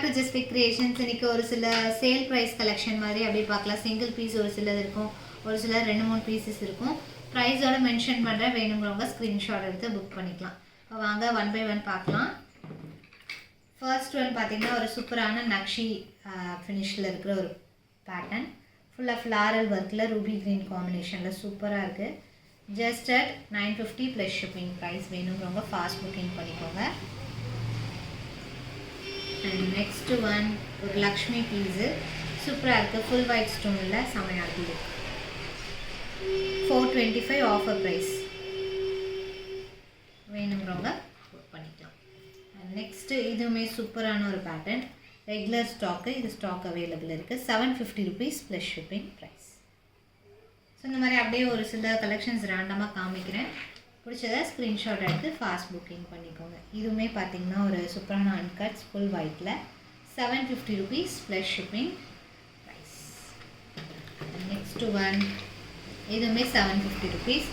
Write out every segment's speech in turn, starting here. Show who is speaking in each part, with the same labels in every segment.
Speaker 1: Back to ஜஸ்பிக் creations. இன்றைக்கி ஒரு சில சேல் ப்ரைஸ் கலெக்ஷன் மாதிரி அப்படியே பார்க்கலாம். சிங்கிள் பீஸ் ஒரு சிலது இருக்கும், ஒரு சில 2-3 பீசஸ் இருக்கும். ப்ரைஸோட மென்ஷன் பண்ணுறேன், வேணுங்கிறவங்க ஸ்க்ரீன்ஷாட் எடுத்து புக் பண்ணிக்கலாம். இப்போ வாங்க 1 by 1 பார்க்கலாம். ஃபர்ஸ்ட் ஒன் பார்த்திங்கன்னா ஒரு சூப்பரான நக்ஷி ஃபினிஷில் இருக்கிற ஒரு பேட்டர்ன். ஃபுல்லாக ஃப்ளாரல் ஒர்க்கில் ரூபி க்ரீன் காம்பினேஷனில் சூப்பராக இருக்குது. Just at 950 plus shipping price. வேணுங்கிறவங்க ஃபாஸ்ட் புக்கிங் பண்ணிக்கோங்க. அண்ட் நெக்ஸ்ட் ஒன் ஒரு லக்ஷ்மி பீஸு சூப்பராக இருக்குது. ஃபுல் ஒயிட் ஸ்டோனில் செமையாக இருக்குது. 425 ஆஃபர் ப்ரைஸ். வேணுங்கிறவங்க புக் பண்ணிக்கலாம். அண்ட் நெக்ஸ்ட்டு இதுவுமே சூப்பரான ஒரு பேட்டர்ன். ரெகுலர் ஸ்டாக்கு, இது ஸ்டாக் அவைலபிள் இருக்குது. 750 rupees plus shipping price. So இந்த மாதிரி அப்படியே ஒரு சில கலெக்ஷன்ஸ் ரேண்டமாக காமிக்கிறேன். பிடிச்சதை ஸ்க்ரீன்ஷாட் எடுத்து ஃபாஸ்ட் புக்கிங் பண்ணிக்கோங்க. இதுவுமே பார்த்திங்கன்னா ஒரு சூப்பரான அன்கட்ஸ் ஃபுல் ஒயிட்டில் 750 rupees plus shipping price. Next one இதுவுமே 750 rupees.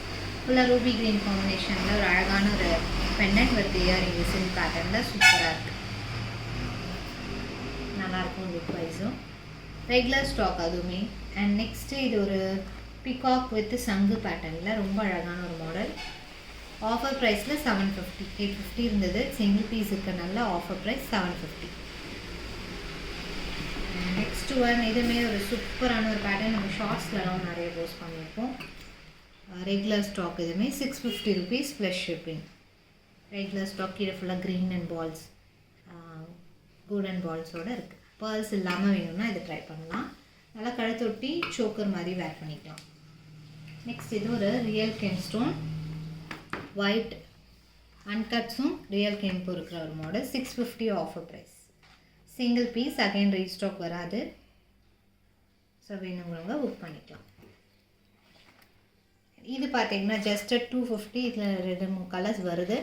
Speaker 1: ஃபுல்லாக ரூபி க்ரீன் காம்பினேஷனில் ஒரு அழகான ஒரு பெண்டன்ட் வித் இயரிங் சில் பேட்டர்னில் சூப்பராக இருக்குது. நல்லாயிருக்கும் லுக் வைஸும். ரெகுலர் ஸ்டாக் அதுவுமே. அண்ட் நெக்ஸ்ட்டு இது ஒரு பிகாக் வித் சங்கு பேட்டர்னில் ரொம்ப அழகான ஒரு மாடல். ஆஃபர் ப்ரைஸில் 750. 850 இருந்தது. சிங்கிள் பீஸ் இருக்க நல்ல ஆஃபர் ப்ரைஸ் 750. நெக்ஸ்ட் ஒன் இதுவுமே ஒரு சூப்பரான ஒரு பேட்டர்ன். நம்ம ஷார்ட்ஸ்லாம் நிறைய போஸ்ட் பண்ணியிருக்கோம். ரெகுலர் ஸ்டாக் இதுவுமே 650 rupees plus shipping. Regular stock கீழே ஃபுல்லாக க்ரீன் அண்ட் பால்ஸ், கோல்டன் பால்ஸோடு இருக்குது. பேர்ல்ஸ் இல்லாமல் வேணும்னா இதை ட்ரை பண்ணலாம். நல்லா கழுத்தொட்டி சோக்கர் மாதிரி வேர் பண்ணிக்கலாம். நெக்ஸ்ட் இது ஒரு ரியல் கெம் ஸ்டோன் ஒயிட் அன்கட்ஸும் ரியல் கெம்பும் இருக்கிற ஒரு model. 650 offer price. Single piece, again restock வராது. ஸோ வேணுங்கிறவங்க புக் பண்ணிக்கலாம். இது பார்த்தீங்கன்னா ஜஸ்ட் 250. இதில் 2-3 கலர்ஸ் வருது.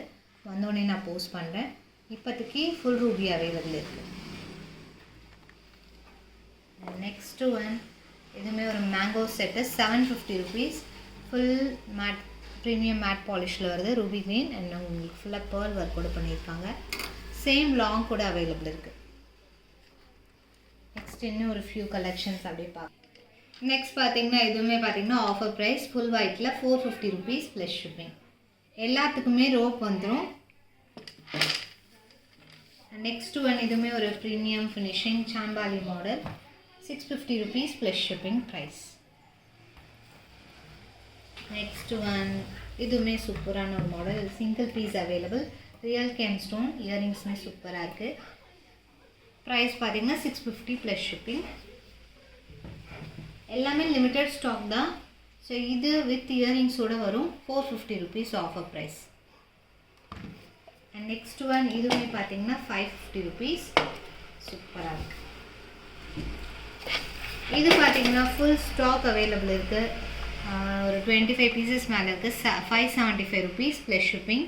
Speaker 1: வந்தோடனே நான் போஸ்ட் பண்ணுறேன். இப்போதைக்கு ஃபுல் ரூபி அவைலபிள் இருக்குது. நெக்ஸ்ட்டு ஒன் இதுவுமே ஒரு mango set 750 rupees. Full matte premium matte பாலிஷில் வருது. ரூபி க்ரீன் அண்ட் உங்களுக்கு ஃபுல்லாக பேர்ல் ஒர்க் கூட பண்ணியிருக்காங்க. சேம் லாங் கூட அவைலபிள் இருக்குது. நெக்ஸ்ட் இன்னும் ஒரு ஃபியூ கலெக்ஷன்ஸ் அப்படியே பார்க்கலாம். நெக்ஸ்ட் பார்த்தீங்கன்னா இதுவுமே பார்த்தீங்கன்னா ஆஃபர் ப்ரைஸ் ஃபுல் ஒயிட்டில் 450 rupees ப்ளஸ் ஷிப்பிங். எல்லாத்துக்குமே ரோப் வந்துடும். நெக்ஸ்ட் ஒன் இதுவுமே ஒரு ப்ரீமியம் ஃபினிஷிங் சாம்பாலி model 650 rupees plus shipping price. Next one இதுவுமே சூப்பரான ஒரு model. Single piece available. Real gem stone இயரிங்ஸுமே சூப்பராக இருக்குது. ப்ரைஸ் பார்த்தீங்கன்னா 650 ப்ளஸ் ஷிப்பிங். எல்லாமே லிமிட்டட் ஸ்டாக் தான். ஸோ இது வித் இயரிங்ஸோடு வரும். 450 rupees ஆஃபர் ப்ரைஸ். அண்ட் நெக்ஸ்ட் ஒன் இதுவுமே பார்த்தீங்கன்னா 550 rupees. சூப்பராக இருக்குது. இது பார்த்தீங்கன்னா ஃபுல் ஸ்டாக் அவைலபிள் இருக்குது. ஒரு 25 பீசஸ் மேலே இருக்குது. 575 rupees ப்ளஸ் ஷிப்பிங்.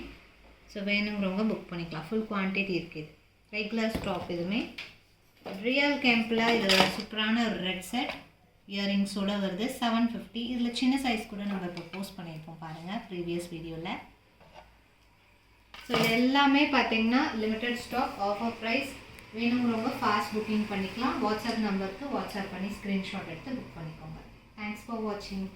Speaker 1: ஸோ வேணுங்கிறவங்க புக் பண்ணிக்கலாம். ஃபுல் குவான்டிட்டி இருக்குது. ரெகுலர் ஸ்டாக் இதுவுமே. ரியல் கேம்பில் இது சூப்பரான ஒரு ரெட் செட் இயரிங்ஸோடு வருது. 750. இதில் சின்ன சைஸ் கூட நம்ம இப்போ போஸ்ட் பண்ணியிருக்கோம் பாருங்கள் ப்ரீவியஸ் வீடியோவில். ஸோ இது எல்லாமே பார்த்தீங்கன்னா லிமிட்டட் ஸ்டாக் ஆஃபர் ப்ரைஸ். வேணுங்கிறவங்க ஃபாஸ்ட் புக்கிங் பண்ணிக்கலாம். வாட்ஸ்அப் நம்பருக்கு வாட்ஸ்அப் பண்ணி ஸ்க்ரீன்ஷாட் எடுத்து புக் பண்ணிக்கோங்க. தேங்க்ஸ் ஃபார் வாட்சிங்.